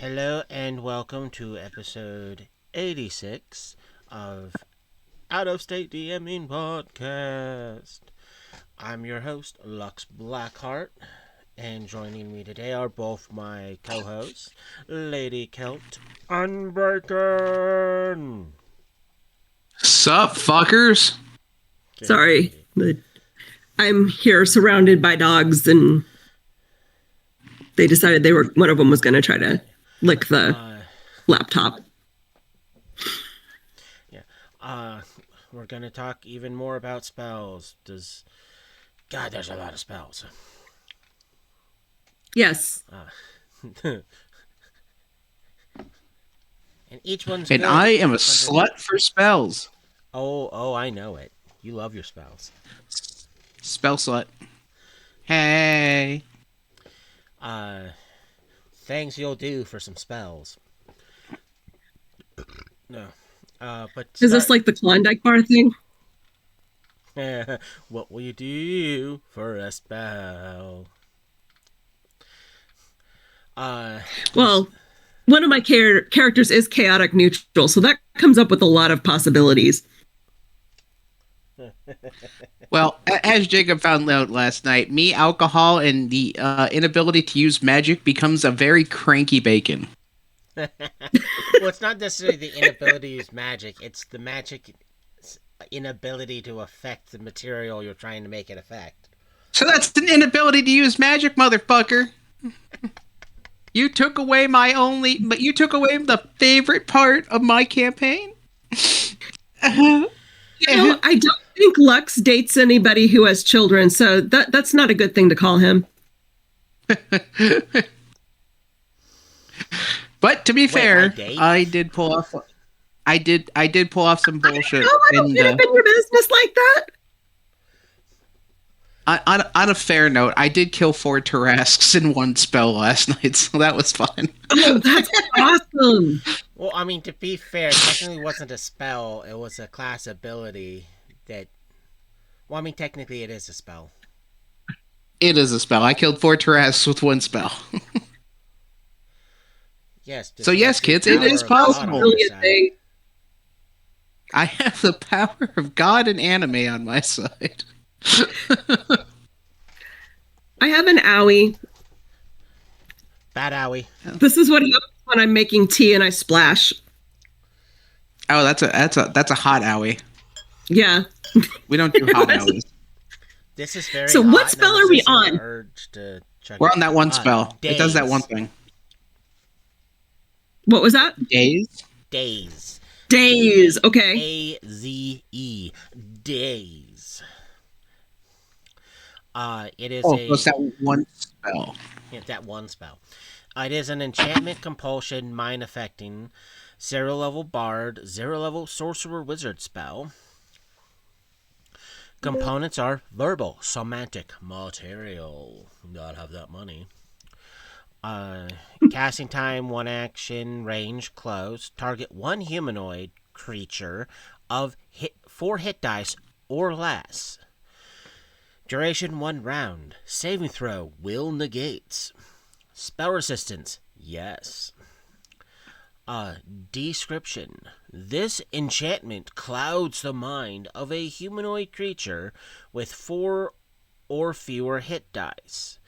Hello and welcome to episode 86 of Out of State DMing Podcast. I'm your host, lluksblackheart, and joining me today are both my co-hosts, LadyCelt Unbreaken. Sup, fuckers? Sorry, but I'm here surrounded by dogs, and they decided one of them was going to try to lick the laptop. We're gonna talk even more about spells. God, there's a lot of spells. Yes. And each one's And good. I am a slut for spells. Oh, I know it. You love your spells. Spell slut. Hey. Things you'll do for some spells. No. But Is this like the Klondike bar thing? what will you do for a spell? Well, one of my characters is chaotic neutral, so that comes up with a lot of possibilities. Well, as Jacob found out last night, me, alcohol, and the inability to use magic becomes a very cranky bacon. Well, it's not necessarily the inability to use magic. It's the magic inability to affect the material you're trying to make it affect. So that's an inability to use magic, motherfucker. You took away you took away the favorite part of my campaign. I don't think Lux dates anybody who has children, so that's not a good thing to call him. But to be fair, I did pull off some bullshit. I don't get up in your business like that. On a fair note, I did kill 4 Tarrasques in one spell last night, so that was fun. Oh, that's awesome. Well, I mean, to be fair, it technically wasn't a spell. It was a class ability that... Well, I mean, technically it is a spell. It is a spell. I killed 4 Tarrasques with one spell. Yes. So yes, kids, it is possible. I have the power of God and anime on my side. I have an owie. Bad owie. This is what happens when I'm making tea and I splash. Oh, that's a hot owie. Yeah. We don't do hot owies. This is very So hot, what spell are we on? We're on that one spell. Days. It does that one thing. What was that? Days? Days. Days. Okay. A-Z-E. Days. It is it's that one spell. Yeah, that one spell. It is an enchantment, compulsion, mind affecting, 0 level bard, 0 level sorcerer wizard spell. Components are verbal, somatic, material. Gotta have that money. Casting time, 1 action, range, close. Target 1 humanoid creature of 4 hit dice or less. Duration 1 round. Saving throw, will negates. Spell resistance, yes. Description. This enchantment clouds the mind of a humanoid creature with 4 or fewer hit dice,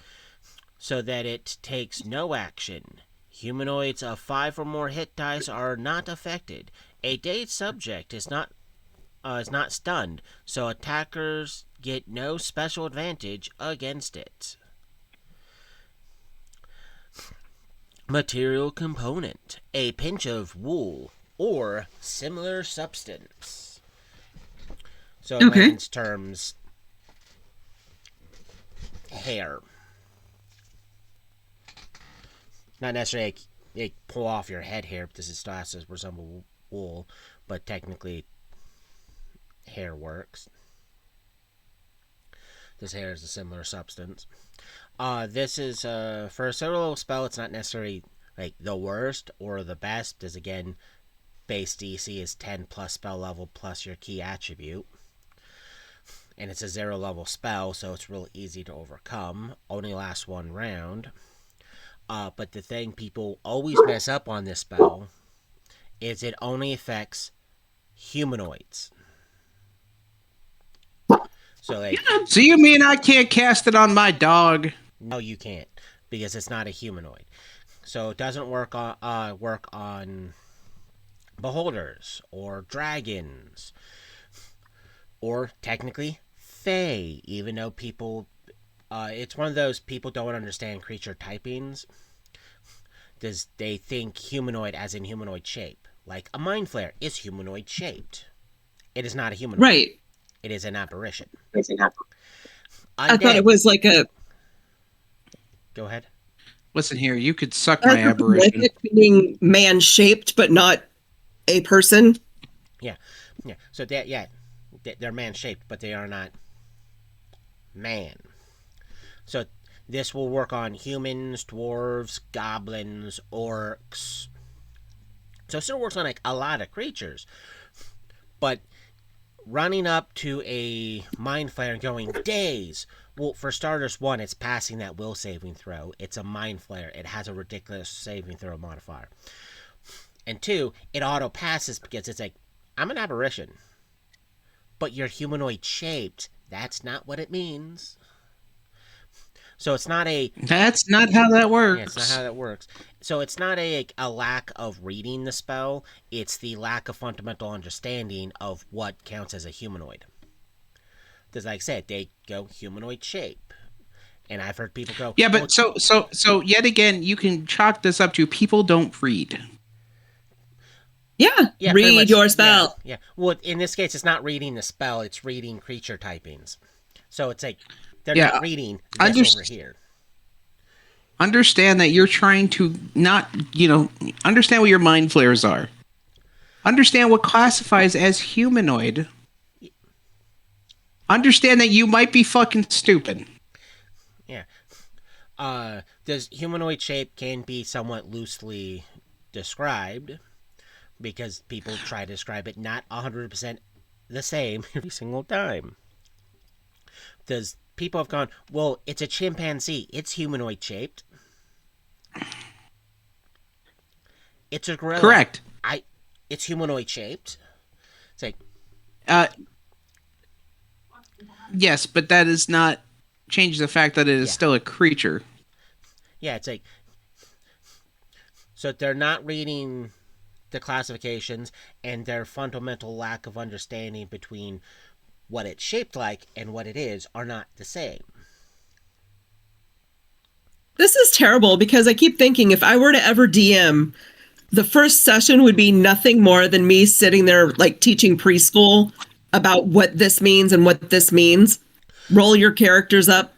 so that it takes no action. Humanoids of 5 or more hit dice are not affected. A dazed subject is not stunned, so attackers get no special advantage against it. Material component. A pinch of wool or similar substance. So in layman's terms, hair. Not necessarily like pull off your head hair because it still has to resemble wool, but technically hair works. This hair is a similar substance. This is for a solo level spell. It's not necessarily like the worst or the best, because again, base DC is 10 plus spell level plus your key attribute, and it's a 0 level spell, so it's real easy to overcome. Only lasts 1 round. But the thing people always mess up on this spell is it only affects humanoids. So like, So you mean I can't cast it on my dog? no, you can't because it's not a humanoid. So it doesn't work on beholders or dragons or technically fae. Even though people, it's one of those people don't understand creature typings. Does they think humanoid as in humanoid shape? Like a mind flare is humanoid shaped. It is not a humanoid. Right. It is an apparition. I thought it was like a Go ahead. Listen here, you could suck my aberration. Being man-shaped, but not a person. Yeah. So they're man shaped, but they are not man. So this will work on humans, dwarves, goblins, orcs. So it still works on like a lot of creatures, but running up to a mind flare and going days. Well, for starters, one, it's passing that will saving throw. It's a mind flare. It has a ridiculous saving throw modifier. And two, it auto passes because it's like, I'm an apparition. But you're humanoid shaped. That's not what it means. So it's not a... That's not how that works. Yeah, it's not how that works. So it's not a lack of reading the spell. It's the lack of fundamental understanding of what counts as a humanoid. Because like I said, they go humanoid shape. And I've heard people go... Yeah, but so yet again, you can chalk this up to people don't read. Yeah, read your spell. Yeah. Well, in this case, it's not reading the spell. It's reading creature typings. So it's like, they're not reading this over here. Understand that you're trying to not, understand what your mind flares are. Understand what classifies as humanoid. Understand that you might be fucking stupid. Yeah. Does humanoid shape can be somewhat loosely described because people try to describe it not 100% the same every single time. Does people have gone, well, it's a chimpanzee. It's humanoid shaped. It's a gorilla. Correct. It's humanoid shaped. It's like... Yes, but that does not change the fact that it is still a creature. Yeah, it's like... So they're not reading the classifications and their fundamental lack of understanding between what it's shaped like and what it is are not the same. This is terrible because I keep thinking if I were to ever DM, the first session would be nothing more than me sitting there like teaching preschool about what this means and what this means. Roll your characters up.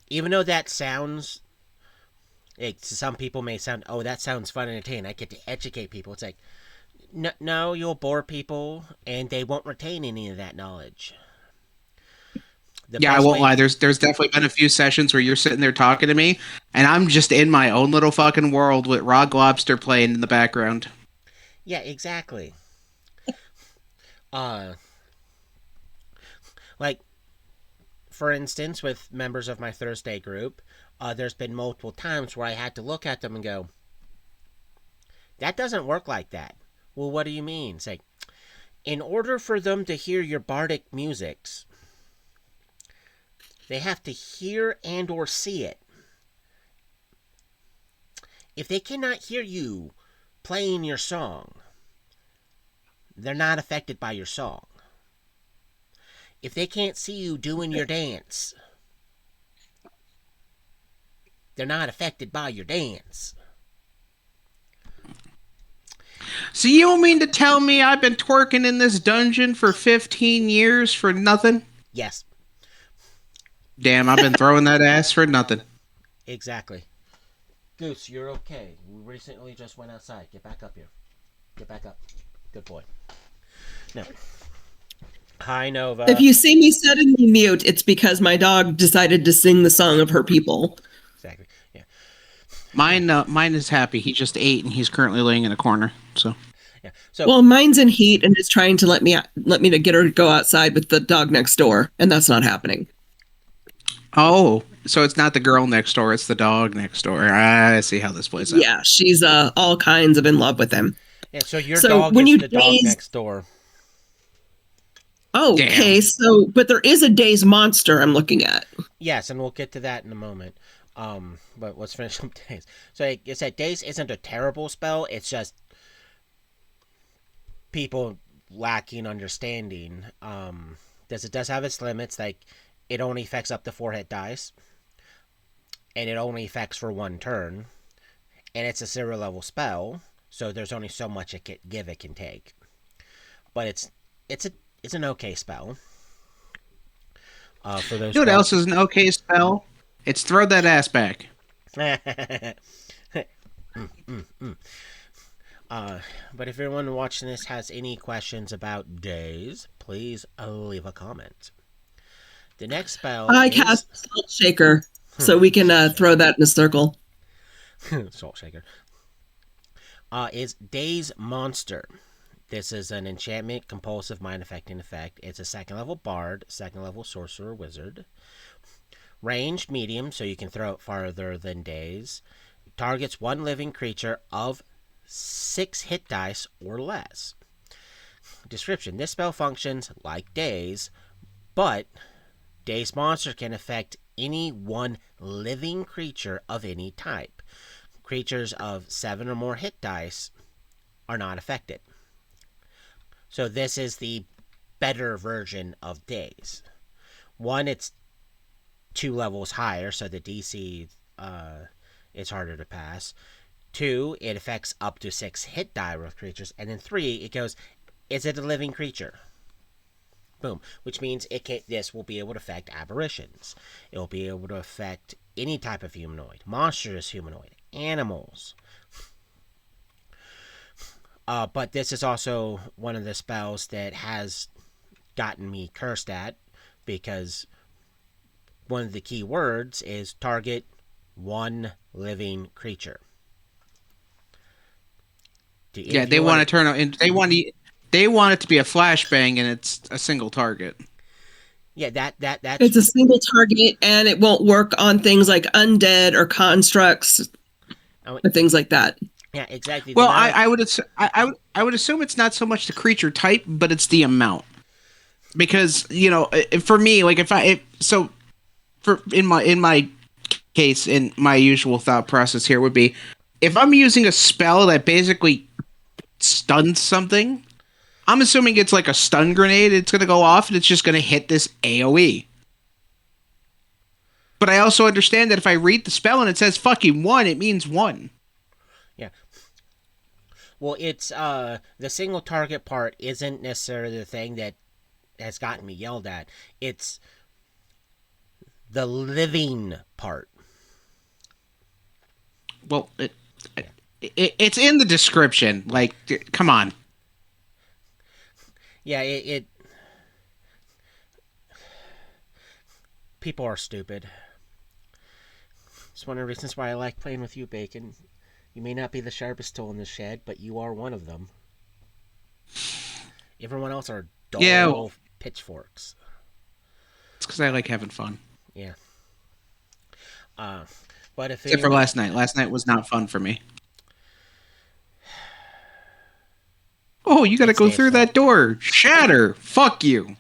Even though that sounds... Like, some people may sound, oh, that sounds fun and entertaining. I get to educate people. It's like, no, you'll bore people, and they won't retain any of that knowledge. I won't lie. There's definitely been a few sessions where you're sitting there talking to me, and I'm just in my own little fucking world with Rock Lobster playing in the background. Yeah, exactly. Like, for instance, with members of my Thursday group, there's been multiple times where I had to look at them and go, that doesn't work like that. Well, what do you mean? It's like, in order for them to hear your bardic musics, they have to hear and or see it. If they cannot hear you playing your song, they're not affected by your song. If they can't see you doing your dance, they're not affected by your dance. So you don't mean to tell me I've been twerking in this dungeon for 15 years for nothing? Yes. Damn, I've been throwing that ass for nothing. Exactly. Goose, you're okay. We recently just went outside. Get back up here. Get back up. Good boy. Now, hi, Nova. If you see me suddenly mute, it's because my dog decided to sing the song of her people. Exactly. Yeah. Mine is happy. He just ate and he's currently laying in a corner. So. Yeah. So. Well, mine's in heat and is trying to let me to get her to go outside with the dog next door, and that's not happening. Oh, so it's not the girl next door; it's the dog next door. I see how this plays out. Yeah, she's all kinds of in love with him. Yeah, so your So dog when is you the dog daze, next door. oh, Damn. okay. So, but there is a dazed monster I'm looking at. Yes, and we'll get to that in a moment. But let's finish up Days. So like I said, Days isn't a terrible spell. It's just people lacking understanding. It does have its limits. Like it only affects up to 4 hit dice, and it only affects for 1 turn, and it's a 0 level spell. So there's only so much it can take. But it's an okay spell. For those You know what who else is an okay spell? It's throw that ass back. But if everyone watching this has any questions about Days, please leave a comment. The next spell I is cast Salt Shaker, so we can throw that in a circle. Salt Shaker. Is Days Monster. This is an enchantment, compulsive, mind affecting effect. It's a 2nd level bard, 2nd level sorcerer wizard. Ranged medium, so you can throw it farther than Days. Targets 1 living creature of 6 hit dice or less. Description: this spell functions like Days, but Days Monster can affect any 1 living creature of any type. Creatures of 7 or more hit dice are not affected. So this is the better version of Days. 1, it's 2 levels higher, so the DC is harder to pass. 2, it affects up to 6 hit die with creatures. And then 3, it goes, is it a living creature? Boom. Which means this will be able to affect aberrations. It will be able to affect any type of humanoid. Monstrous humanoid. Animals. But this is also one of the spells that has gotten me cursed at, because one of the key words is target 1 living creature. Yeah, they want to turn it. They want it to be a flashbang, and it's a single target. Yeah, that's It's a single target, and it won't work on things like undead or constructs or things like that. Yeah, exactly. Well, I would assume it's not so much the creature type, but it's the amount. Because for me, like in my case, in my usual thought process here would be, if I'm using a spell that basically stuns something, I'm assuming it's like a stun grenade. It's going to go off and it's just going to hit this AoE. But I also understand that if I read the spell and it says fucking 1, it means 1. Yeah. Well, it's the single target part isn't necessarily the thing that has gotten me yelled at. It's the living part. Well, it's in the description. Like, come on. Yeah, it people are stupid. It's one of the reasons why I like playing with you, Bacon. You may not be the sharpest tool in the shed, but you are one of them. Everyone else are dull pitchforks. It's because I like having fun. Yeah. But if Except for last night. Last night was not fun for me. Oh, you got to go through that door. Shatter. Fuck you.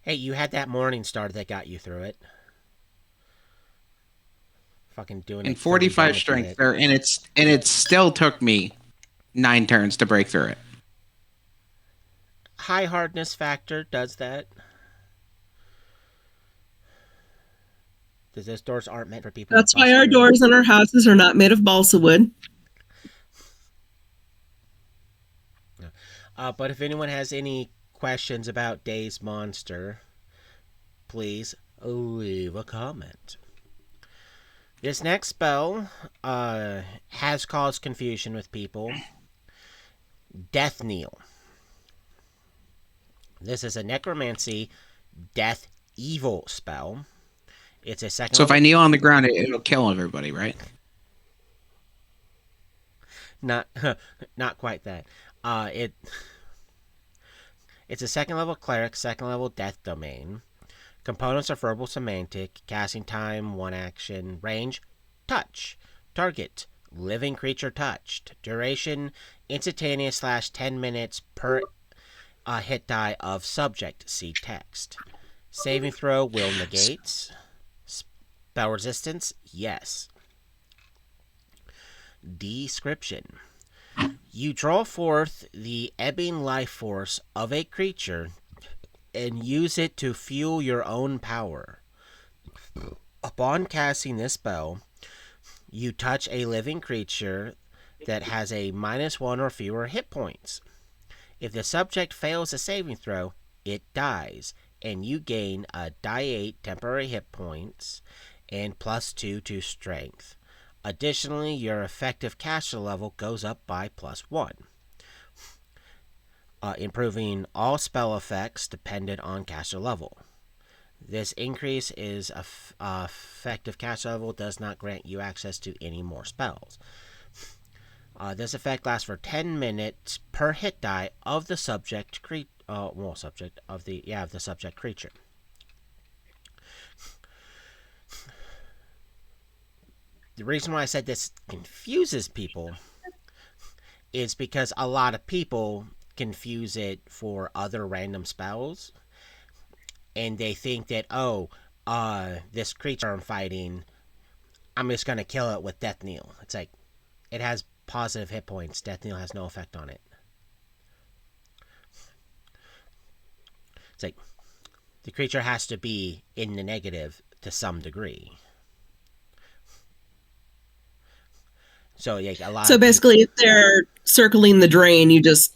Hey, you had that morning star that got you through it. Fucking doing it. And 45 strength there, and it still took me 9 turns to break through it. High hardness factor does that. Because those doors aren't meant for people. That's why our doors in our houses are not made of balsa wood. But if anyone has any questions about Days Monster, please leave a comment. This next spell has caused confusion with people. Death Kneel. This is a necromancy death evil spell. It's a second. So if I kneel on the ground, it'll kill everybody, right? Not quite that. It's a 2nd level cleric, 2nd level death domain. Components are verbal semantic, casting time, 1 action, range, touch, target, living creature touched, duration, instantaneous / 10 minutes per hit die of subject, see text. Saving throw will negates. Spell resistance, yes. Description. You draw forth the ebbing life force of a creature and use it to fuel your own power. Upon casting this spell, you touch a living creature that has a -1 or fewer hit points. If the subject fails a saving throw, it dies, and you gain a die 8 temporary hit points and +2 to strength. Additionally, your effective caster level goes up by +1. Improving all spell effects dependent on caster level. This increase is effective caster level does not grant you access to any more spells. This effect lasts for 10 minutes per hit die of the subject creature. Of the subject creature. The reason why I said this confuses people is because a lot of people confuse it for other random spells, and they think that, this creature I'm fighting, I'm just going to kill it with Death Kneel. It's like, it has positive hit points. Death Kneel has no effect on it. It's like, the creature has to be in the negative to some degree. So, yeah, a lot So basically, if they're circling the drain, you just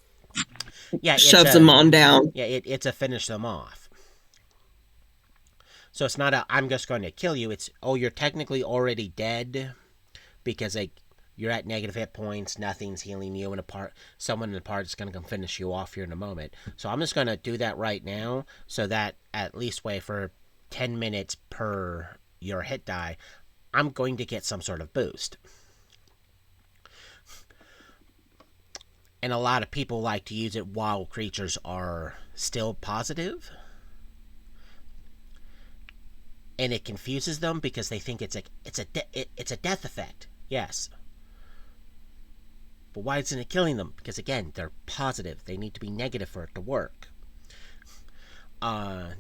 shoves them on down. Yeah, it's a finish them off. So it's not a, I'm just going to kill you. It's, you're technically already dead because you're at negative hit points. Nothing's healing you, and someone in the party is going to come finish you off here in a moment. So I'm just going to do that right now, so that at least wait for 10 minutes per your hit die, I'm going to get some sort of boost. And a lot of people like to use it while creatures are still positive. And it confuses them because they think it's a death effect. Yes. But why isn't it killing them? Because again, they're positive. They need to be negative for it to work.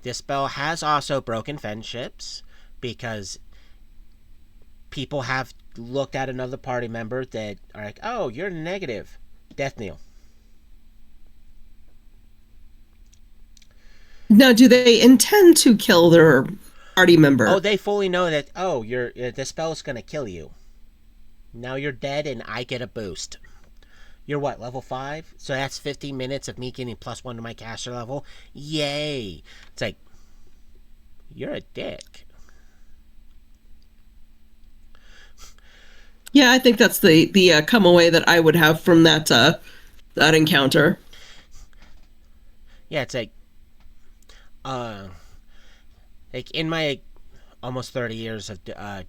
This spell has also broken friendships because people have looked at another party member that are like, oh, you're negative. Death Kneel. Now, do they intend to kill their party member? Oh, they fully know that, this spell is going to kill you. Now you're dead and I get a boost. You're what, level 5? So that's 15 minutes of me getting +1 to my caster level. Yay! It's like, you're a dick. Yeah, I think that's the come away that I would have from that encounter. Yeah, it's like in my almost 30 years of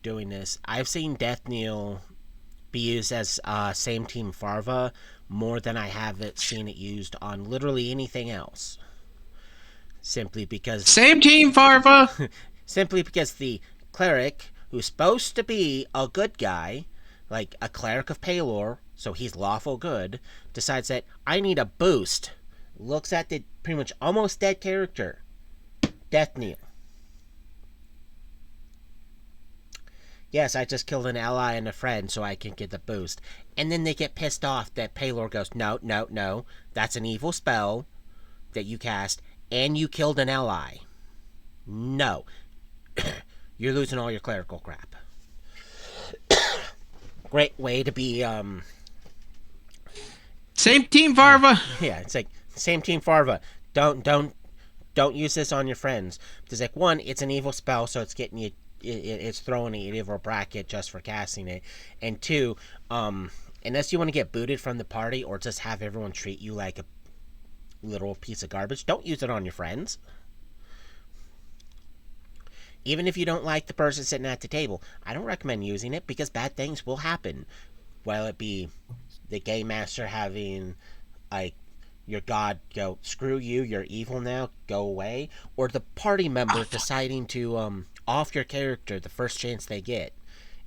doing this, I've seen Death Kneel be used as same team Farva more than I have seen it used on literally anything else. Simply because same team Farva. Simply because the cleric, who's supposed to be a good guy, like a cleric of Palor, so he's lawful good, decides that I need a boost. Looks at the pretty much almost dead character. Death Kneel. Yes, I just killed an ally and a friend so I can get the boost. And then they get pissed off that Palor goes, no, that's an evil spell that you cast, and you killed an ally. No. You're losing all your clerical crap. Great way to be, Same team Farva. Yeah, it's like, same team Farva. Don't use this on your friends. Because, like, one, it's an evil spell, so it's getting you, it's throwing you into a bracket just for casting it. And two, unless you want to get booted from the party or just have everyone treat you like a literal piece of garbage, don't use it on your friends. Even if you don't like the person sitting at the table, I don't recommend using it because bad things will happen. Whether it be the game master having, like, your god go, screw you, you're evil now, go away, or the party member deciding to off your character the first chance they get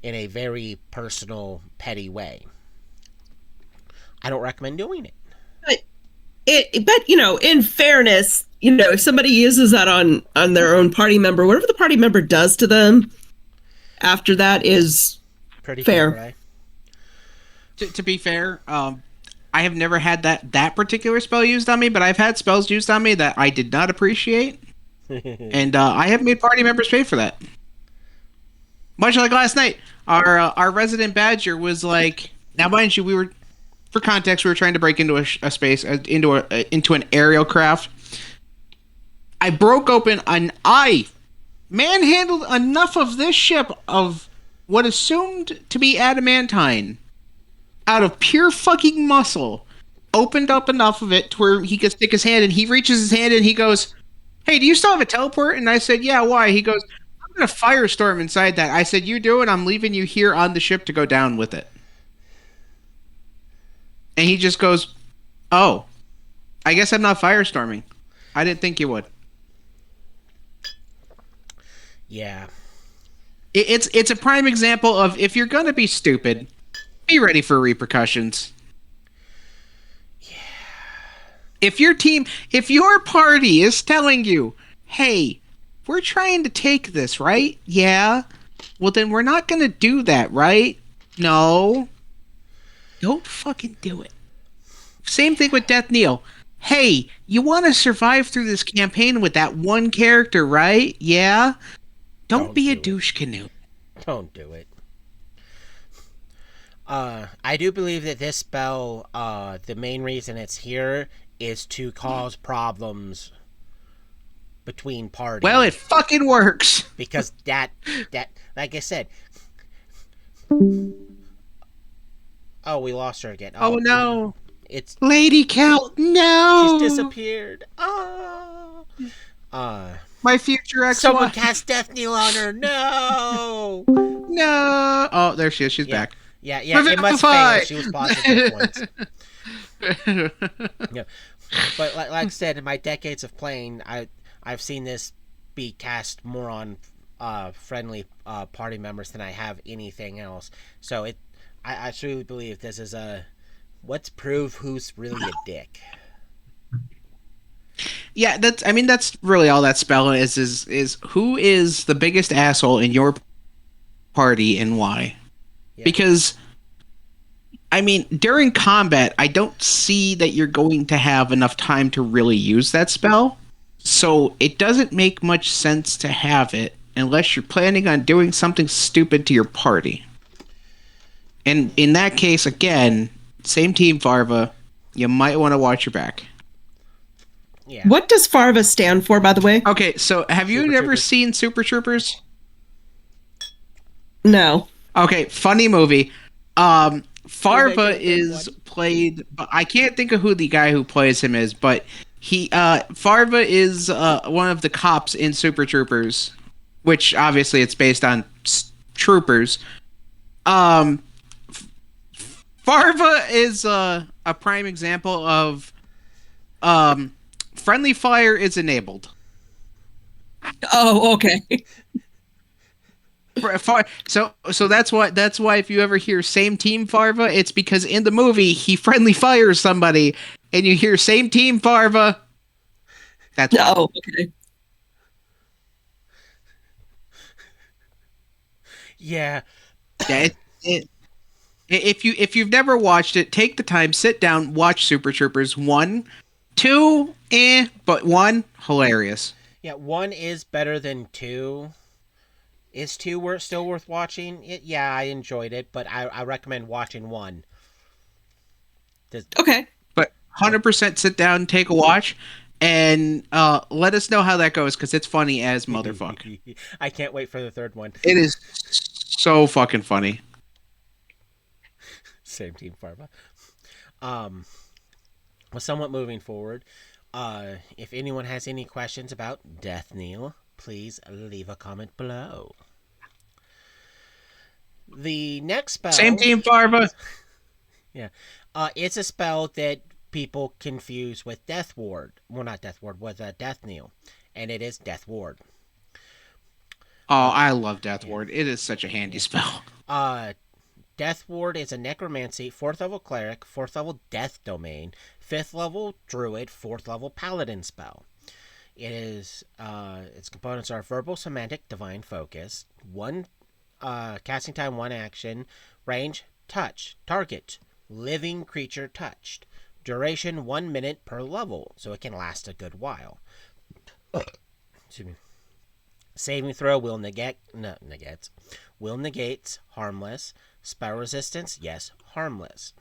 in a very personal, petty way. I don't recommend doing it. But in fairness, if somebody uses that on their own party member, whatever the party member does to them after that is Pretty fair. right? To be fair, I have never had that particular spell used on me, but I've had spells used on me that I did not appreciate, and I have made party members pay for that. Much like last night, our resident badger was like, now mind you, for context, we were trying to break into a space, into an aerial craft. I broke open I manhandled enough of this ship of what assumed to be adamantine out of pure fucking muscle, opened up enough of it to where he could stick his hand in. He reaches his hand and he goes, "Hey, do you still have a teleport?" And I said, "Yeah, why?" He goes, "I'm in a firestorm inside that." I said, "You do it. I'm leaving you here on the ship to go down with it." And he just goes, "Oh, I guess I'm not firestorming. I didn't think you would." Yeah. It's a prime example of, if you're gonna be stupid, be ready for repercussions. Yeah. If your party is telling you, "Hey, we're trying to take this, right?" "Yeah." "Well, then we're not gonna do that, right?" "No." Don't fucking do it. Same thing with Death Kneel. "Hey, you want to survive through this campaign with that one character, right?" "Yeah." Don't be a douche canoe. Don't do it. I do believe that this spell, the main reason it's here is to cause problems between parties. Well, it fucking works. Because that, like I said. Oh, we lost her again. Oh no. It's LadyCelt, no. She's disappeared. Oh. My future ex-wife. Someone cast Death Kneel on her. No. No. Oh, there she is. She's back. Yeah. It must fail. She was positive once. Yeah. But like I said, in my decades of playing, I've seen this be cast more on friendly party members than I have anything else. So I truly believe this is let's prove who's really a dick. Yeah, that's really all that spell is who is the biggest asshole in your party and why. Yeah. Because during combat, I don't see that you're going to have enough time to really use that spell. So it doesn't make much sense to have it unless you're planning on doing something stupid to your party. And in that case, again, same team Farva, you might want to watch your back. Yeah. What does Farva stand for, by the way? Okay, so have you ever seen Super Troopers? No. Okay, funny movie. Farva is played. I can't think of who the guy who plays him is, but Farva is one of the cops in Super Troopers, which obviously it's based on troopers. Farva is a prime example of friendly fire is enabled. Oh, okay. So that's why if you ever hear same team Farva, it's because in the movie he friendly fires somebody, and you hear same team Farva. That's why. Oh, okay. Yeah. If you've never watched it, take the time, sit down, watch Super Troopers 1, 2, but 1 hilarious. Yeah, 1 is better than 2. Is 2 still worth watching? Yeah, I enjoyed it, but I recommend watching 1. Okay. But 100% sit down, take a watch, and let us know how that goes, because it's funny as motherfucker. I can't wait for the third one. It is so fucking funny. Same team Farva. Well, somewhat moving forward, if anyone has any questions about Death Kneel, please leave a comment below. The next spell... Same team Farva. Yeah. It's a spell that people confuse with Death Ward. Well, not Death Ward, with Death Kneel. And it is Death Ward. Oh, Uh, I love Death yeah, Ward. It is such a handy yeah. spell. Uh, Death Ward is a necromancy, 4th level cleric, 4th level death domain, 5th level druid, 4th level paladin spell. It is its components are verbal, semantic, divine focus, one casting time, one action, range, touch, target, living creature touched, duration 1 minute per level, so it can last a good while. Excuse me. Saving throw will negates, harmless. Spell resistance, yes, harmless.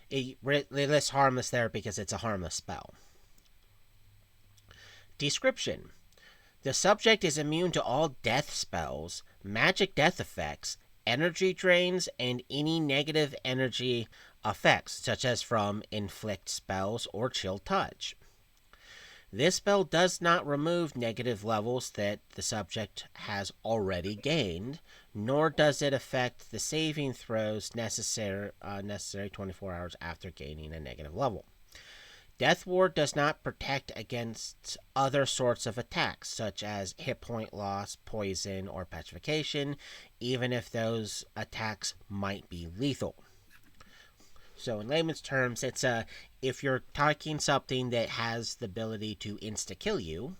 It lists harmless there because it's a harmless spell. Description: the subject is immune to all death spells, magic death effects, energy drains, and any negative energy effects, such as from inflict spells or chill touch. This spell does not remove negative levels that the subject has already gained, nor does it affect the saving throws necessary 24 hours after gaining a negative level. Death Ward does not protect against other sorts of attacks, such as hit point loss, poison, or petrification, even if those attacks might be lethal. So, in layman's terms, it's if you're talking something that has the ability to insta kill you,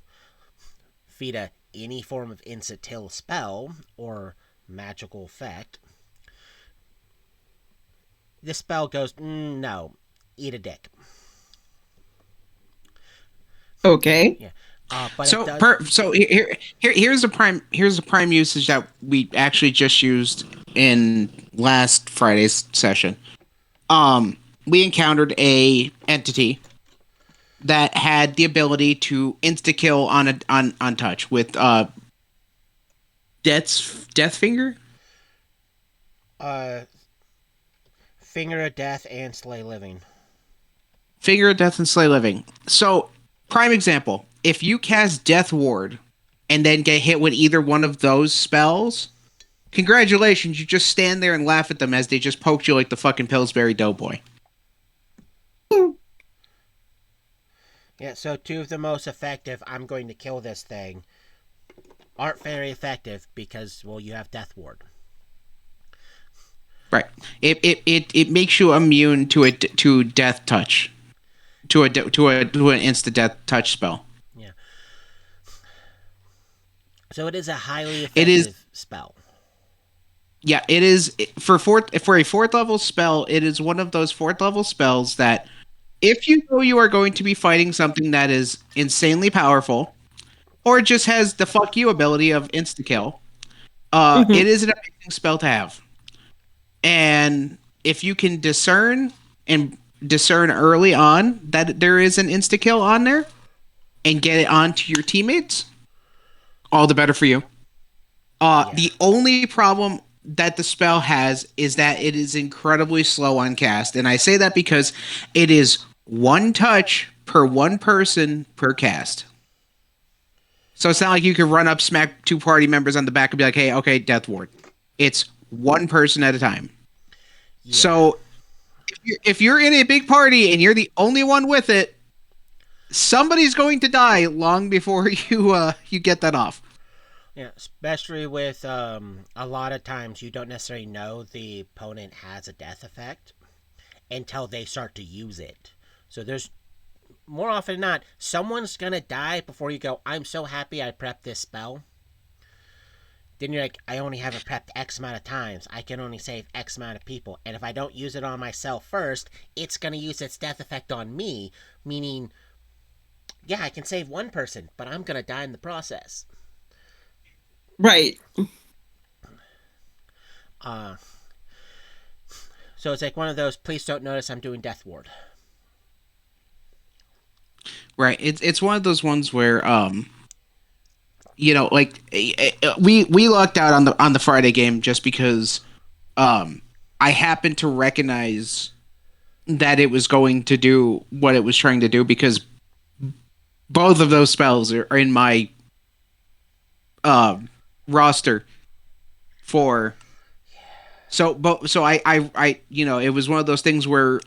feed any form of insta kill spell or magical effect, this spell goes, no, eat a dick. Okay. Yeah. But it So does. here's the prime usage that we actually just used in last Friday's session. We encountered a entity that had the ability to insta kill on touch with death finger. Uh, Finger of Death and Slay Living. Finger of Death and Slay Living. So, prime example: if you cast Death Ward and then get hit with either one of those spells, congratulations, you just stand there and laugh at them as they just poked you like the fucking Pillsbury Doughboy. Yeah, so two of the most effective, I'm going to kill this thing, aren't very effective because, well, you have Death Ward. Right. It makes you immune to death touch, to an instant death touch spell. Yeah. So it is a highly It is. effective spell. Yeah, it is for a fourth level spell. It is one of those fourth level spells that, if you know you are going to be fighting something that is insanely powerful, or just has the fuck you ability of insta kill, Hmm. it is an amazing spell to have. And if you can discern early on that there is an insta kill on there and get it onto your teammates, all the better for you. Yeah. The only problem that the spell has is that it is incredibly slow on cast, and I say that because it is one touch per one person per cast. So it's not like you can run up, smack two party members on the back, and be like, "Hey, okay, Death Ward." It's one person at a time. Yeah. So if you're in a big party and you're the only one with it, somebody's going to die long before you get that off. Yeah, especially with a lot of times you don't necessarily know the opponent has a death effect until they start to use it. So there's more often than not, someone's gonna die before you go, I'm so happy I prepped this spell. Then you're like, I only have it prepped X amount of times. I can only save X amount of people. And if I don't use it on myself first, it's gonna use its death effect on me. Meaning, yeah, I can save one person, but I'm gonna die in the process. Right. Uh so it's like one of those, please don't notice I'm doing Death Ward. Right. It's one of those ones where like we lucked out on the Friday game just because I happened to recognize that it was going to do what it was trying to do, because both of those spells are in my roster for. So I it was one of those things where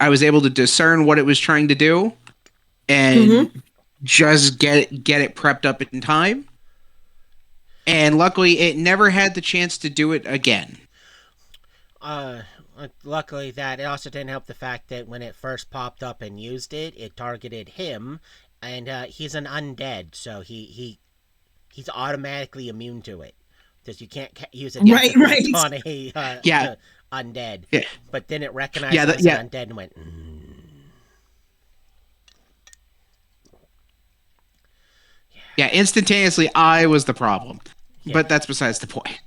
I was able to discern what it was trying to do and Mm-hmm. just get it prepped up in time. And luckily, it never had the chance to do it again. Uh, Luckily, that it also didn't help the fact that when it first popped up and used it, it targeted him, and he's an undead, so he's automatically immune to it. Because you can't use a death Right, right. effect on a Yeah, undead. yeah, But then it recognized yeah, him as yeah, an undead and went, yeah. Instantaneously, I was the problem, yeah, but that's besides the point.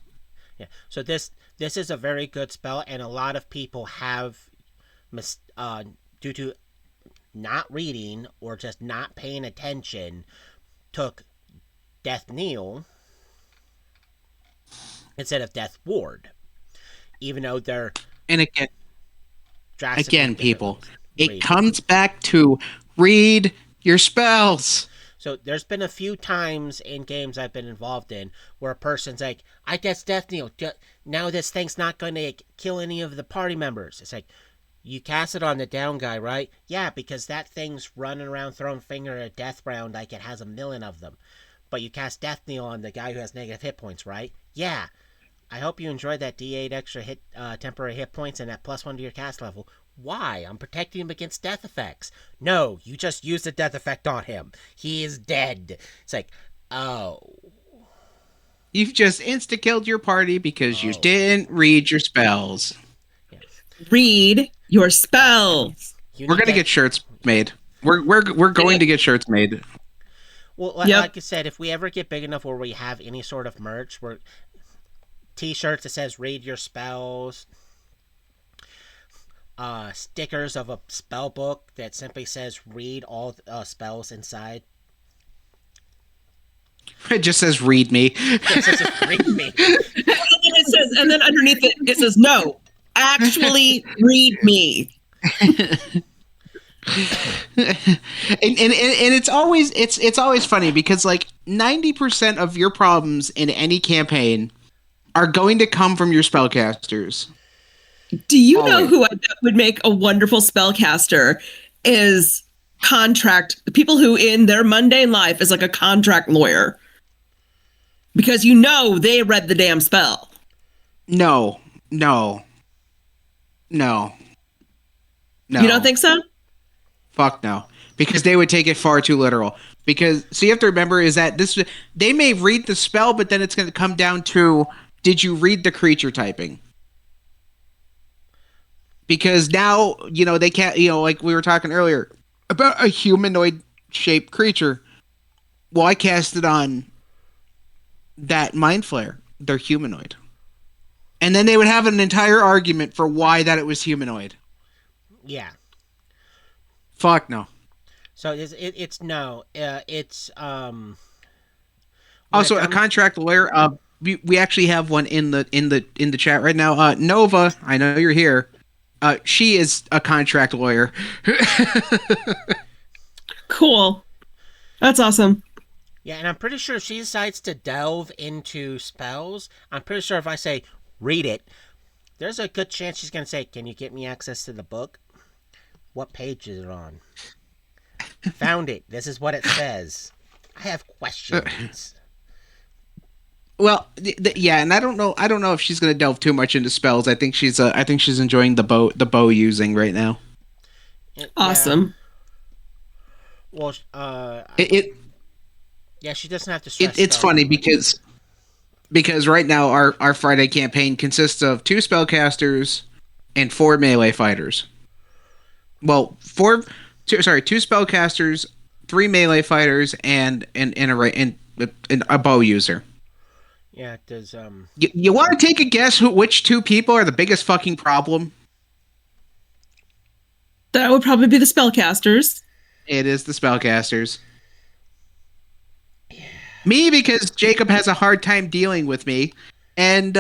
yeah. So this is a very good spell, and a lot of people have, due to not reading or just not paying attention, took Death Kneel instead of Death Ward, even though they're And drastically again, different people, ways. it Read. comes back to read your spells. So there's been a few times in games I've been involved in where a person's like, I guess Death Kneel. Now this thing's not going to kill any of the party members. It's like, you cast it on the down guy, right? Yeah, because that thing's running around throwing finger at death round like it has a million of them. But you cast Death Kneel on the guy who has negative hit points, right? Yeah. I hope you enjoyed that D8 extra temporary hit points and that +1 to your cast level. Why? I'm protecting him against death effects. No, you just used a death effect on him. He is dead. It's like, oh, You've just insta killed your party because you oh, didn't read your spells. yeah, Read your yeah. spells. You We're need gonna to. get shirts made. We're going to get shirts made. Well, Yep. like I said, if we ever get big enough where we have any sort of merch, we're T-shirts that says "Read your spells," stickers of a spell book that simply says "Read all spells inside." It just says "read me." Yes, it says "Read me." And then underneath it says, no, actually read me. And it's always funny because like 90% of your problems in any campaign are going to come from your spellcasters. Do you know Always. who I bet would make a wonderful spellcaster is people who in their mundane life is like a contract lawyer. Because they read the damn spell. No, no, no, You don't no. think so? Fuck no. Because they would take it far too literal. Because so you have to remember is that they may read the spell, but then it's going to come down to did you read the creature typing? Because now they can't like we were talking earlier about a humanoid shaped creature. Well, I cast it on that mind flare. They're humanoid, and then they would have an entire argument for why that it was humanoid. Yeah. Fuck no. So it's no. It's when it Also, a comes. contract lawyer. We actually have one in the chat right now. Nova, I know you're here. She is a contract lawyer. Cool. That's awesome. Yeah, and I'm pretty sure if she decides to delve into spells, I'm pretty sure if I say read it, there's a good chance she's gonna say, "Can you get me access to the book? What page is it on? Found it. This is what it says. I have questions." Well, yeah, and I don't know. I don't know if she's going to delve too much into spells. I think she's enjoying the bow using right now. Yeah. Awesome. Well, It yeah, she doesn't have to stress. it's spells funny that much. because right now our Friday campaign consists of 2 spellcasters and 4 melee fighters. Well, 2 spellcasters, 3 melee fighters, and a bow user. Yeah, does You want to take a guess which 2 people are the biggest fucking problem? That would probably be the spellcasters. It is the spellcasters. Me, because Jacob has a hard time dealing with me, and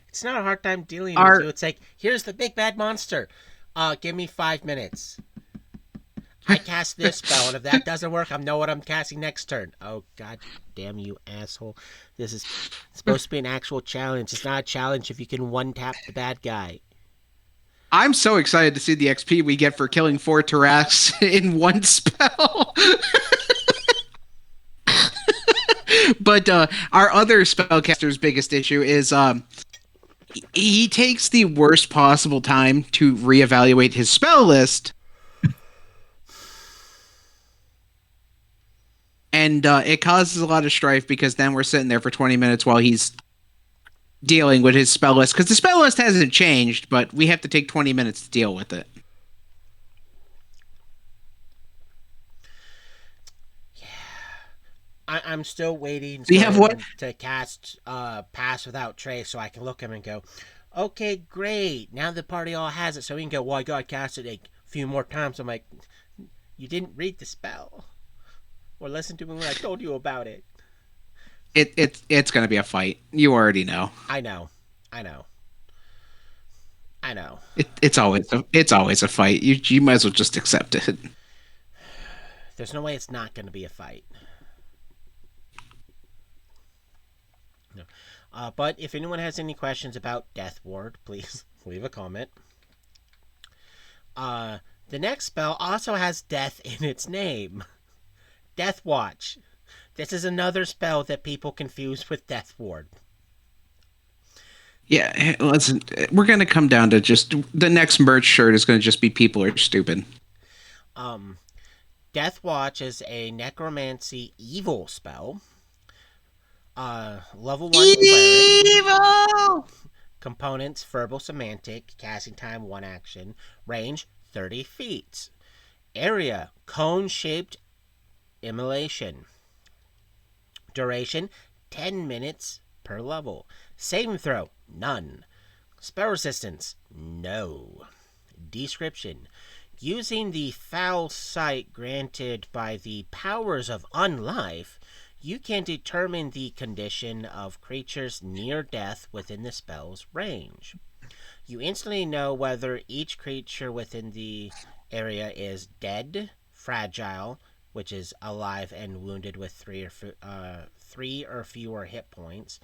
it's not a hard time dealing with our you. It's like, here's the big bad monster. Give me 5 minutes. I cast this spell, and if that doesn't work, I know what I'm casting next turn. Oh, god damn you, asshole. This is supposed to be an actual challenge. It's not a challenge if you can one-tap the bad guy. I'm so excited to see the XP we get for killing 4 Tarax in one spell. But our other spellcaster's biggest issue is he takes the worst possible time to reevaluate his spell list, and it causes a lot of strife because then we're sitting there for 20 minutes while he's dealing with his spell list because the spell list hasn't changed, but we have to take 20 minutes to deal with it. I'm still waiting We for have him what? to cast Pass Without Trace so I can look at him and go, okay, great. Now the party all has it, so he can go, well, I got to cast it a few more times. I'm like, you didn't read the spell or listen to me when I told you about it. It's going to be a fight. You already know. I know. I know. I know. It's always a fight. You might as well just accept it. There's no way it's not going to be a fight. No. But if anyone has any questions about Death Ward, please leave a comment. The next spell also has death in its name. Death Watch. This is another spell that people confuse with Death Ward. Yeah, listen, we're going to come down to just the next merch shirt is going to just be people are stupid. Death Watch is a necromancy evil spell. Level 1 Evil! cleric. Components, verbal semantic, casting time 1 action, range 30 feet. Area, cone-shaped immolation. Duration, 10 minutes per level. Saving throw, none. Spell resistance, no. Description, using the foul sight granted by the powers of unlife, you can determine the condition of creatures near death within the spell's range. You instantly know whether each creature within the area is dead, fragile, which is alive and wounded with 3 or fewer hit points,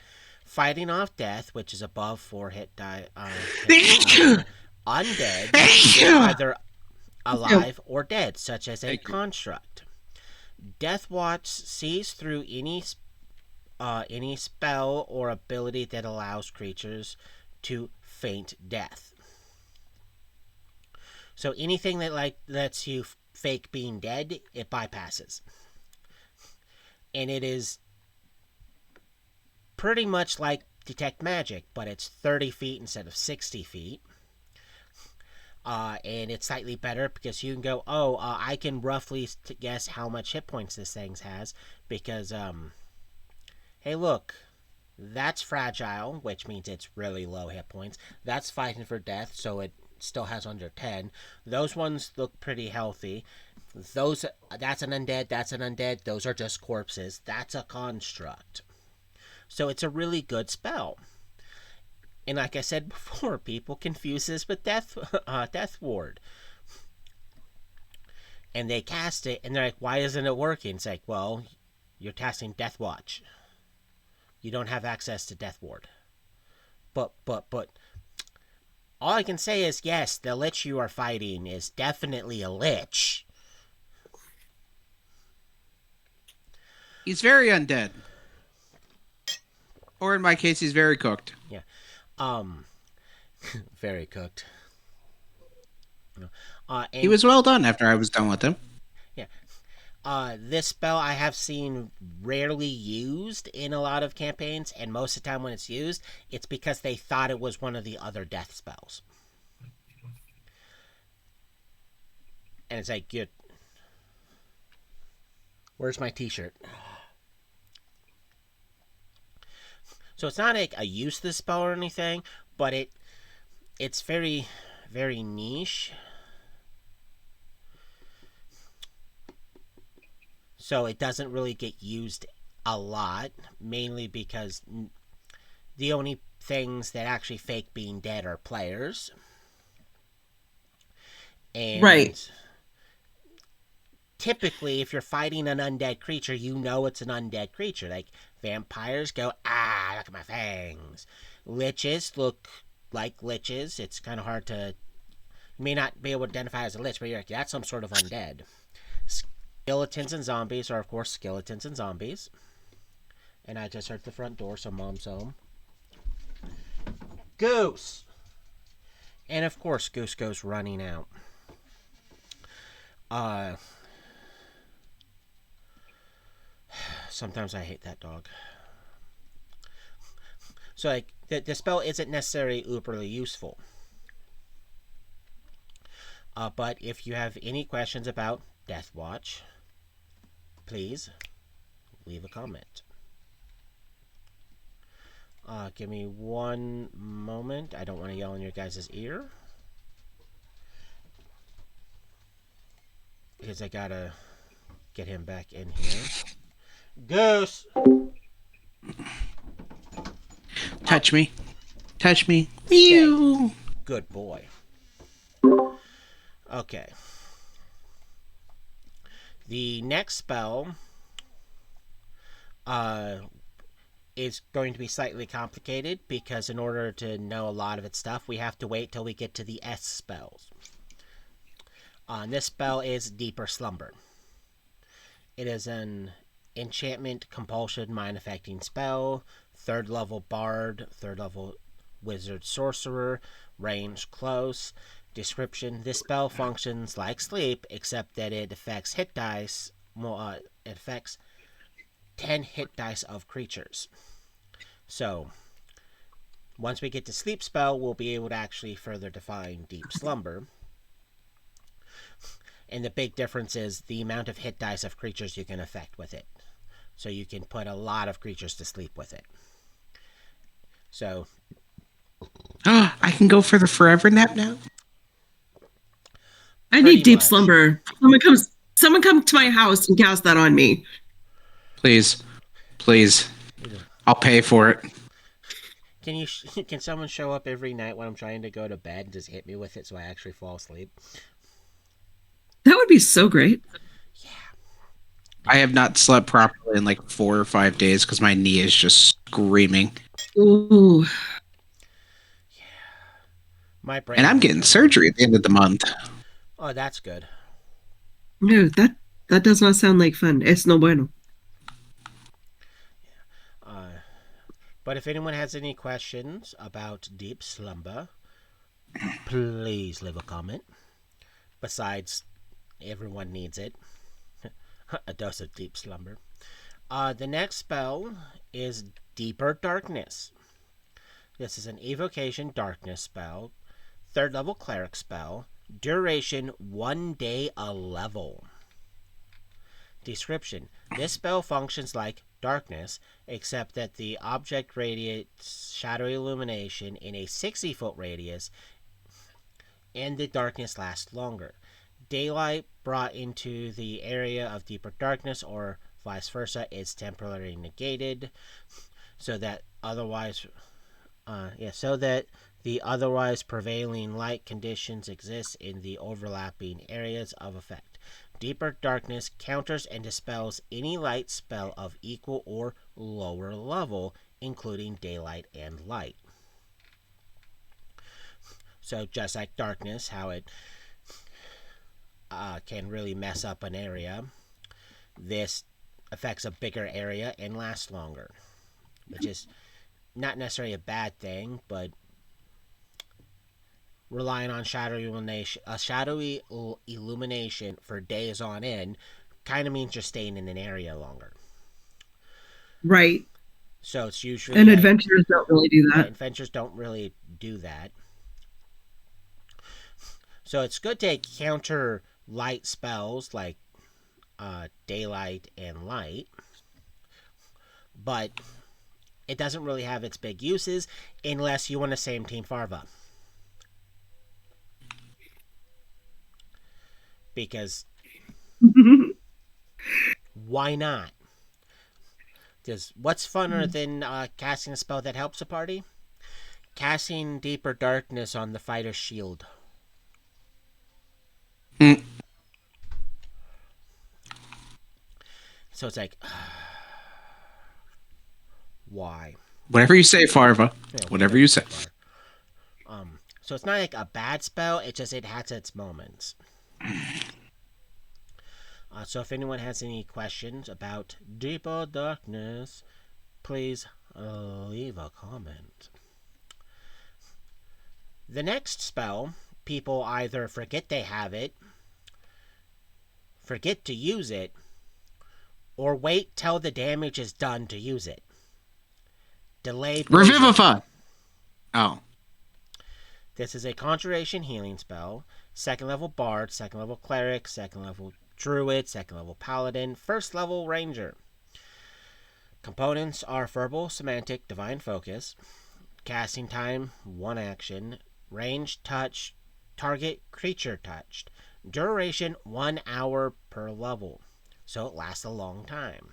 fighting off death, which is above 4 hit die, undead, either alive or dead, such as a construct. Death Watch sees through any spell or ability that allows creatures to feint death. So anything that lets you fake being dead, it bypasses. And it is pretty much like Detect Magic, but it's 30 feet instead of 60 feet. And it's slightly better because you can go, I can roughly guess how much hit points this thing has because, hey, look, that's fragile, which means it's really low hit points. That's fighting for death, so it still has under 10. Those ones look pretty healthy. That's an undead. Those are just corpses. That's a construct. So it's a really good spell. And like I said before, people confuse this with Death Ward. And they cast it, and they're like, why isn't it working? It's like, well, you're casting Death Watch. You don't have access to Death Ward. But, all I can say is, yes, the Lich you are fighting is definitely a Lich. He's very undead. Or in my case, he's very cooked. Yeah. Very cooked. He was well done after I was done with him. Yeah. This spell I have seen rarely used in a lot of campaigns, and most of the time when it's used, it's because they thought it was one of the other death spells. And it's like, where's my t-shirt? So it's not like a useless spell or anything, but it's very, very niche. So it doesn't really get used a lot, mainly because the only things that actually fake being dead are players. And right. Typically, if you're fighting an undead creature, you know it's an undead creature. Like, vampires go, look at my fangs. Liches look like liches. It's kind of hard to may not be able to identify as a lich, but you're like, that's some sort of undead. Skeletons and zombies are, of course, skeletons and zombies. And I just heard the front door, so Mom's home. Goose! And of course, Goose goes running out. Sometimes I hate that dog. So, like, the spell isn't necessarily uberly useful. But if you have any questions about Death Watch, please leave a comment. Give me one moment. I don't want to yell in your guys' ear. Because I gotta get him back in here. Goose! Touch me. Touch me. Stay. Mew. Good boy. Okay. The next spell is going to be slightly complicated because in order to know a lot of its stuff, we have to wait till we get to the S spells. This spell is Deeper Slumber. It is an enchantment, compulsion, mind-affecting spell, 3rd level bard, 3rd level wizard sorcerer, range close. Description: this spell functions like sleep, except that it affects hit dice. It affects 10 hit dice of creatures. So, once we get to sleep spell, we'll be able to actually further define deep slumber. And the big difference is the amount of hit dice of creatures you can affect with it. So you can put a lot of creatures to sleep with it. So, I can go for the forever nap now. I Pretty need deep much. slumber. Someone come to my house and cast that on me. Please. Please. I'll pay for it. Can someone show up every night when I'm trying to go to bed and just hit me with it so I actually fall asleep? That would be so great. I have not slept properly in like 4 or 5 days because my knee is just screaming. Ooh. My brain. And I'm getting surgery at the end of the month. Oh, that's good. No, that does not sound like fun. Es no bueno. But if anyone has any questions about deep slumber, please leave a comment. Besides, everyone needs it. A dose of deep slumber. The next spell is Deeper Darkness. This is an evocation darkness spell, 3rd level cleric spell, duration 1 day a level. Description: this spell functions like darkness, except that the object radiates shadowy illumination in a 60-foot radius, and the darkness lasts longer. Daylight brought into the area of deeper darkness, or vice versa, is temporarily negated, so that the otherwise prevailing light conditions exist in the overlapping areas of effect. Deeper Darkness counters and dispels any light spell of equal or lower level, including daylight and light. So just like darkness, how it can really mess up an area, this affects a bigger area and lasts longer, which is not necessarily a bad thing, but relying on shadowy illumination for days on end kind of means you're staying in an area longer. Right. So it's usually... And adventurers don't really do that. Right, adventures don't really do that. So it's good to counter light spells like daylight and light, but it doesn't really have its big uses unless you want to same Team Farva. Because why not? Because what's funner than casting a spell that helps a party? Casting Deeper Darkness on the fighter's shield. So it's like, why? Whatever you say, Farva. Yeah, whatever you say. So it's not like a bad spell, it has its moments. So if anyone has any questions about Deeper Darkness, please leave a comment. The next spell, people either forget they have it, forget to use it, or wait till the damage is done to use it. Delay poison. Revivify! Oh. This is a conjuration healing spell. 2nd level bard, 2nd level cleric, 2nd level druid, 2nd level paladin, 1st level ranger. Components are verbal, semantic, divine focus. Casting time, 1 action. Range, touch, target, creature touched. Duration, 1 hour per level. So it lasts a long time.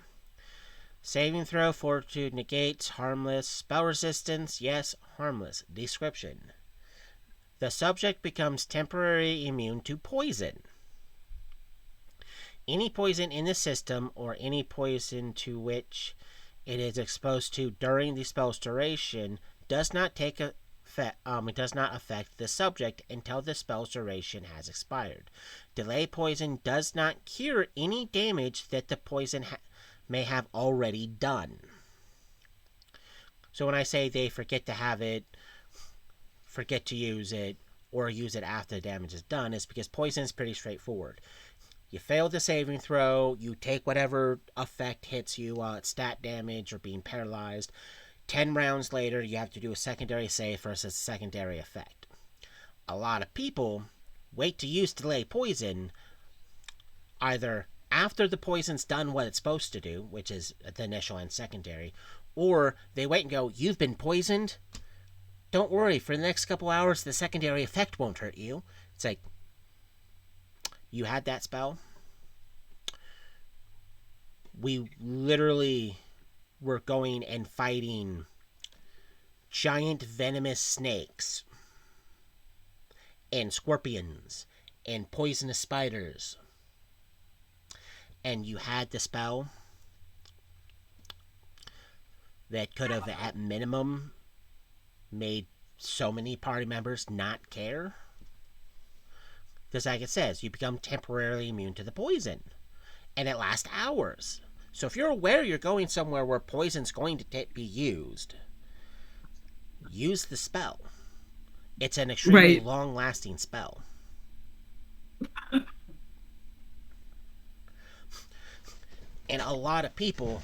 Saving throw, fortitude negates, harmless. Spell resistance, yes, harmless. Description. The subject becomes temporarily immune to poison. Any poison in the system or any poison to which it is exposed to during the spell's duration does not affect the subject until the spell's duration has expired. Delay poison does not cure any damage that the poison may have already done. So when I say they forget to have it, forget to use it, or use it after the damage is done, it's because poison is pretty straightforward. You fail the saving throw, you take whatever effect hits you, stat damage or being paralyzed. 10 rounds later, you have to do a secondary save versus secondary effect. A lot of people wait to use delay poison either after the poison's done what it's supposed to do, which is the initial and secondary, or they wait and go, you've been poisoned? Don't worry, for the next couple hours, the secondary effect won't hurt you. It's like, you had that spell? We literally were going and fighting giant venomous snakes and scorpions and poisonous spiders. And you had the spell that could have, at minimum, made so many party members not care. Because like it says, you become temporarily immune to the poison. And it lasts hours. So if you're aware you're going somewhere where poison's going to be used, use the spell. It's an extremely long-lasting spell. And a lot of people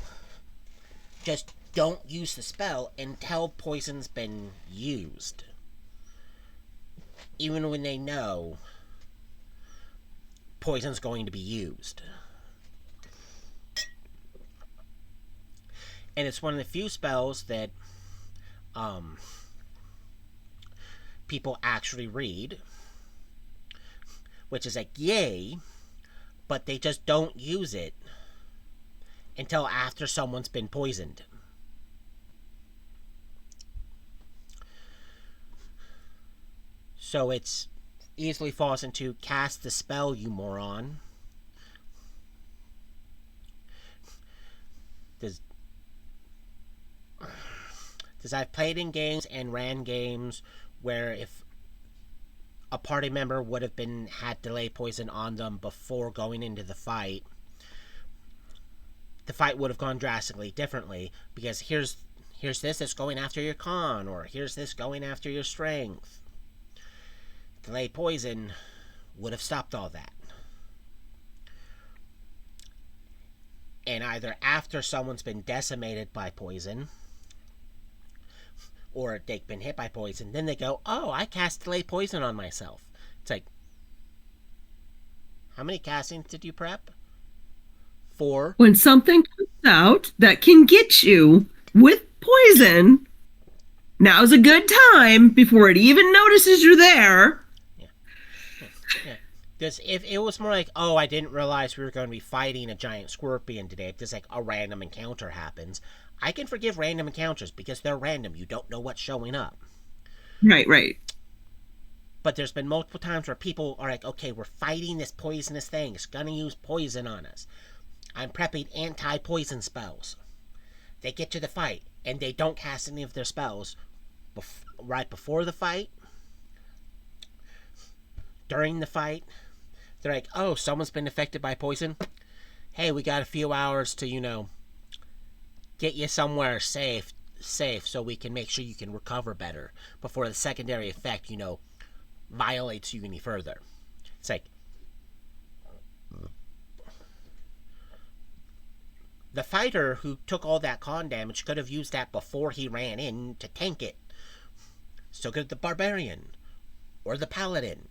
just don't use the spell until poison's been used. Even when they know poison's going to be used. And it's one of the few spells that people actually read, which is like, yay, but they just don't use it until after someone's been poisoned. So it's easily falls into cast the spell, you moron. Because I've played in games and ran games where if a party member would have had delay poison on them before going into the fight would have gone drastically differently, because here's this that's going after your con, or here's this going after your strength. Delay poison would have stopped all that. And either after someone's been decimated by poison, or they've been hit by poison, then they go, oh, I cast delay poison on myself. It's like, how many castings did you prep? 4. When something comes out that can get you with poison, now's a good time before it even notices you're there. Yeah. Because if it was more like, oh, I didn't realize we were going to be fighting a giant scorpion today, if there's like a random encounter happens, I can forgive random encounters because they're random. You don't know what's showing up. Right. But there's been multiple times where people are like, okay, we're fighting this poisonous thing. It's going to use poison on us. I'm prepping anti-poison spells. They get to the fight, and they don't cast any of their spells right before the fight, during the fight, they're like, oh, someone's been affected by poison. Hey, we got a few hours to, get you somewhere safe so we can make sure you can recover better before the secondary effect, violates you any further. It's like, the fighter who took all that con damage could have used that before he ran in to tank it. So could the barbarian, or the paladin,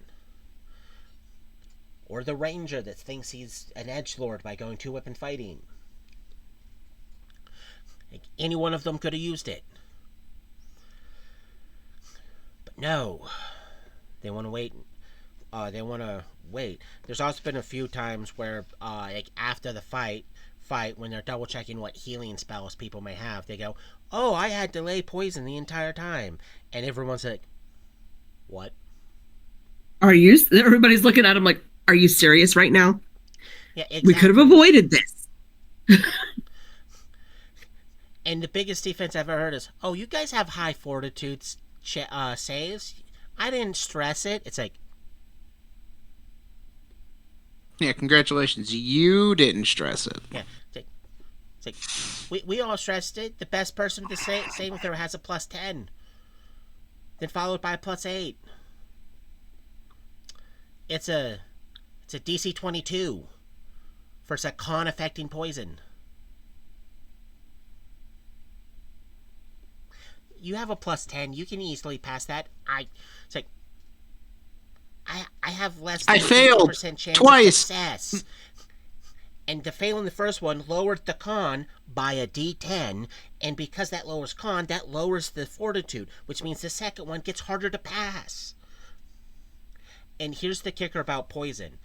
or the ranger that thinks he's an edgelord by going 2-weapon fighting. Like, any one of them could have used it. But no. They want to wait. There's also been a few times where, after the fight, when they're double checking what healing spells people may have, they go, oh, I had delay poison the entire time. And everyone's like, what? Everybody's looking at him like, are you serious right now? Yeah, exactly. We could have avoided this. And the biggest defense I've ever heard is, oh, you guys have high fortitude saves? I didn't stress it. It's like, Yeah, congratulations. You didn't stress it. yeah, it's like we all stressed it. The best person with the saving throw has a +10. Then followed by a +8. It's a DC 22 for a con affecting poison. You have a +10. You can easily pass that. It's like, I have less than I failed 50% chance twice. of success. And to fail in the first one lowered the con by a D10, and because that lowers con, that lowers the fortitude, which means the second one gets harder to pass. And here's the kicker about poison.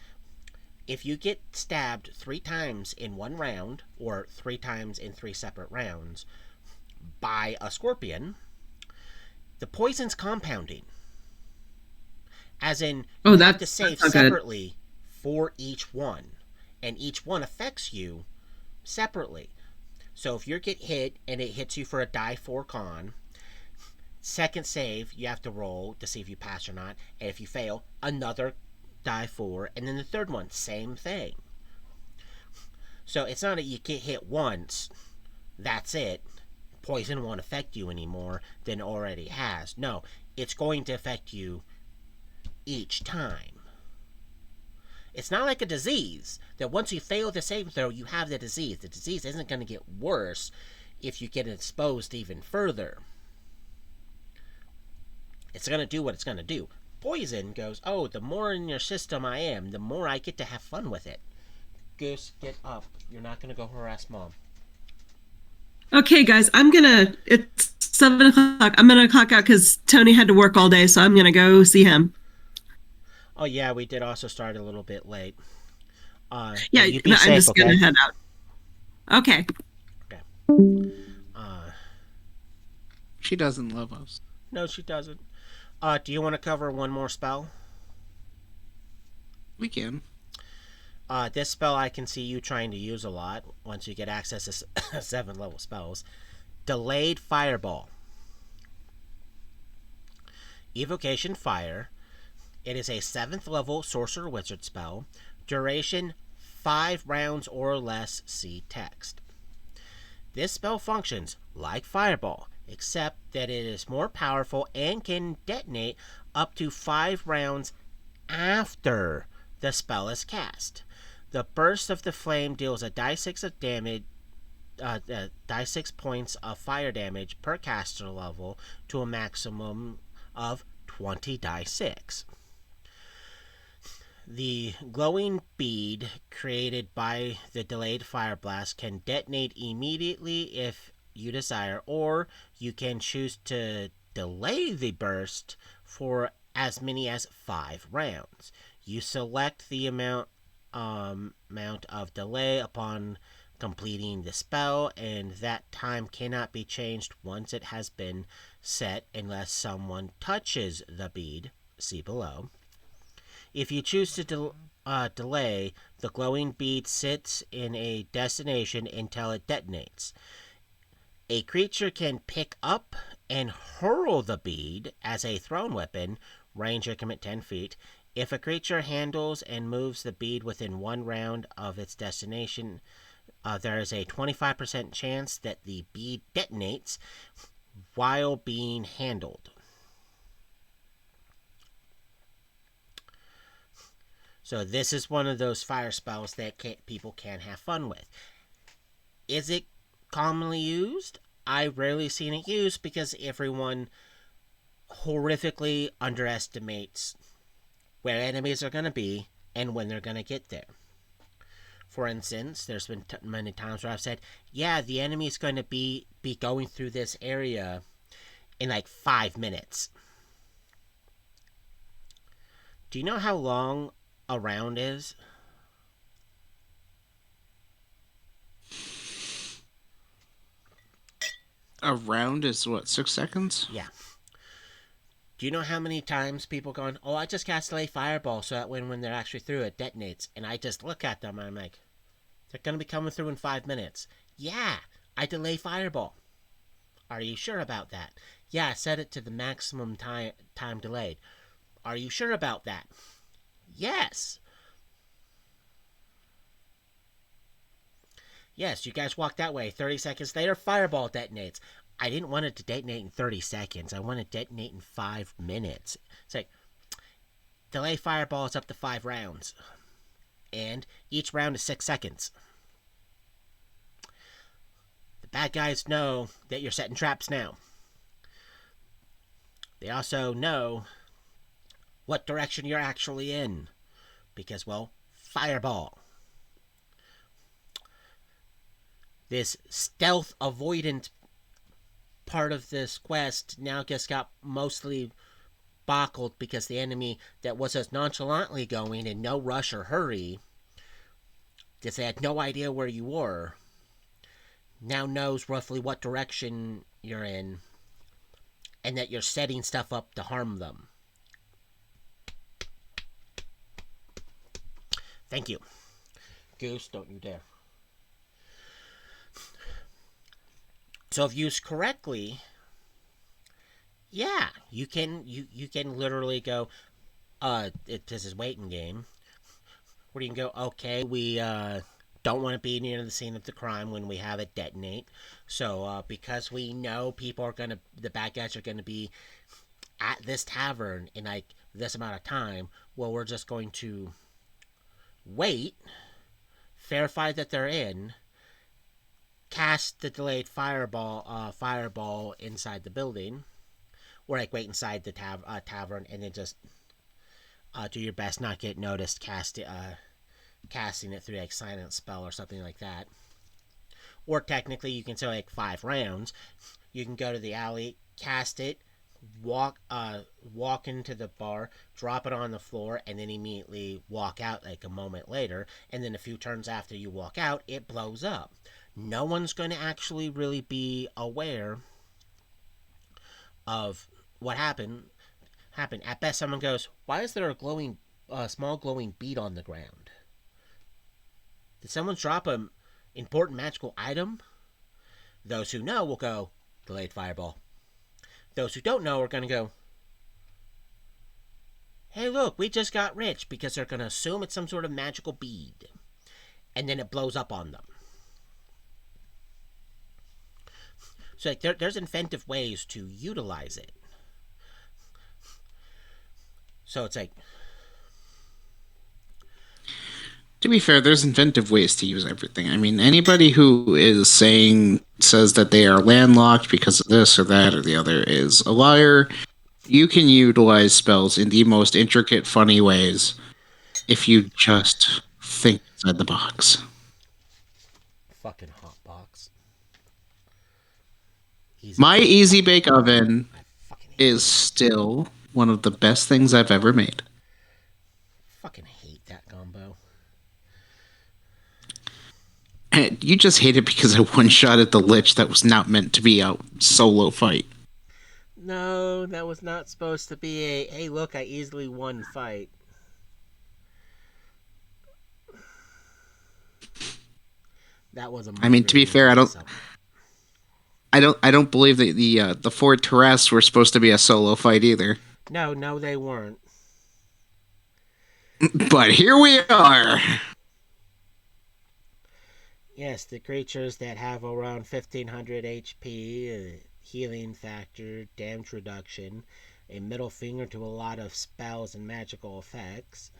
If you get stabbed 3 times in one round, or 3 times in 3 separate rounds, by a scorpion, the poison's compounding. As in, you have to save separately for each one. And each one affects you separately. So if you get hit and it hits you for a die 4 con, second save you have to roll to see if you pass or not. And if you fail, another die 4. And then the third one, same thing. So it's not that you get hit once, that's it. Poison won't affect you anymore than it already has. No, it's going to affect you each time. It's not like a disease that once you fail the saving throw, you have the disease. The disease isn't going to get worse if you get exposed even further. It's going to do what it's going to do. Poison goes, oh, the more in your system I am, the more I get to have fun with it. Goose, get up. You're not going to go harass Mom. Okay, guys, it's 7 o'clock. I'm going to clock out because Tony had to work all day, so I'm going to go see him. Oh, yeah, we did also start a little bit late. Yeah, you be safe, I'm just okay? going to head out. Okay. She doesn't love us. No, she doesn't. Do you want to cover one more spell? We can. This spell I can see you trying to use a lot once you get access to 7 level spells. Delayed Fireball. Evocation Fire. It is a 7th level Sorcerer Wizard spell. Duration 5 rounds or less, see text. This spell functions like Fireball, except that it is more powerful and can detonate up to 5 rounds after the spell is cast. The burst of the flame deals a die 6 of damage, die 6 points of fire damage per caster level to a maximum of 20 die 6. The glowing bead created by the delayed fire blast can detonate immediately if you desire, or you can choose to delay the burst for as many as 5 rounds. You select the amount of delay upon completing the spell, and that time cannot be changed once it has been set unless someone touches the bead. See below. If you choose to delay, the glowing bead sits in a destination until it detonates. A creature can pick up and hurl the bead as a thrown weapon, range increment 10 feet, If a creature handles and moves the bead within 1 round of its destination, there is a 25% chance that the bead detonates while being handled. So this is one of those fire spells that people can have fun with. Is it commonly used? I've rarely seen it used because everyone horrifically underestimates where enemies are going to be and when they're going to get there. For instance, there's been many times where I've said, yeah, the enemy's going to be going through this area in like 5 minutes. Do you know how long a round is? A round is what, 6 seconds? Yeah. Do you know how many times people gone, oh, I just cast delay fireball so that when they're actually through it detonates, and I just look at them and I'm like, they're going to be coming through in 5 minutes. Yeah, I delay fireball. Are you sure about that? Yeah, I set it to the maximum time delayed. Are you sure about that? Yes. Yes, you guys walk that way. 30 seconds later, fireball detonates. I didn't want it to detonate in 30 seconds. I want it to detonate in 5 minutes. It's like, delay fireball is up to 5 rounds. And each round is 6 seconds. The bad guys know that you're setting traps now. They also know what direction you're actually in. Because, well, fireball. This stealth avoidant part of this quest now just got mostly bockled because the enemy that was as nonchalantly going in no rush or hurry, because they had no idea where you were, now knows roughly what direction you're in and that you're setting stuff up to harm them. Thank you. Goose, don't you dare. So if used correctly, yeah, you can literally go, this is waiting game, where you can go, okay, we don't want to be near the scene of the crime when we have it detonate. So because we know the bad guys are gonna be at this tavern in like this amount of time, well, we're just going to wait, verify that they're in, cast the delayed fireball inside the building, or like wait inside the tavern, and then just do your best not get noticed casting it through like silent spell or something like that. Or technically, you can say like 5 rounds. You can go to the alley, cast it, walk into the bar, drop it on the floor, and then immediately walk out like a moment later. And then a few turns after you walk out, it blows up. No one's going to actually really be aware of what happened. At best, someone goes, "Why is there a small glowing bead on the ground? Did someone drop an important magical item?" Those who know will go, "Delayed fireball." Those who don't know are going to go, "Hey, look, we just got rich," because they're going to assume it's some sort of magical bead, and then it blows up on them. So like, there's inventive ways to utilize it. So it's like, To be fair, there's inventive ways to use everything. I mean, anybody who says that they are landlocked because of this or that or the other is a liar. You can utilize spells in the most intricate, funny ways if you just think outside the box. fucking hot box. My Easy Bake Oven I fucking hate is still one of the best things I've ever made. fucking hate that combo. You just hate it because I one-shotted the Lich that was not meant to be a solo fight. No, that was not supposed to be a, hey, look, I easily won fight. That was a. I mean, to be fair, I don't believe that the Ford Terrace were supposed to be a solo fight either. No, they weren't. But here we are. Yes, the creatures that have around 1500 HP, healing factor, damage reduction, a middle finger to a lot of spells and magical effects.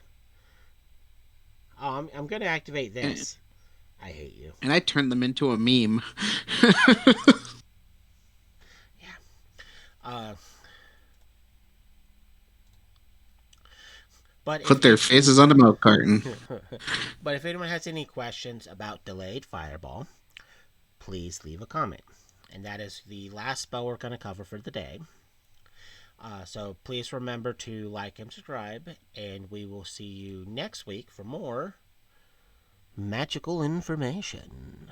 Oh, I'm going to activate And, this. I hate you. and I turned them into a meme. Yeah. Uh, but if Put their faces on the milk carton. but if anyone has any questions about delayed fireball, please leave a comment. And that is the last spell we're going to cover for the day. So please remember to like and subscribe, and we will see you next week for more magical information.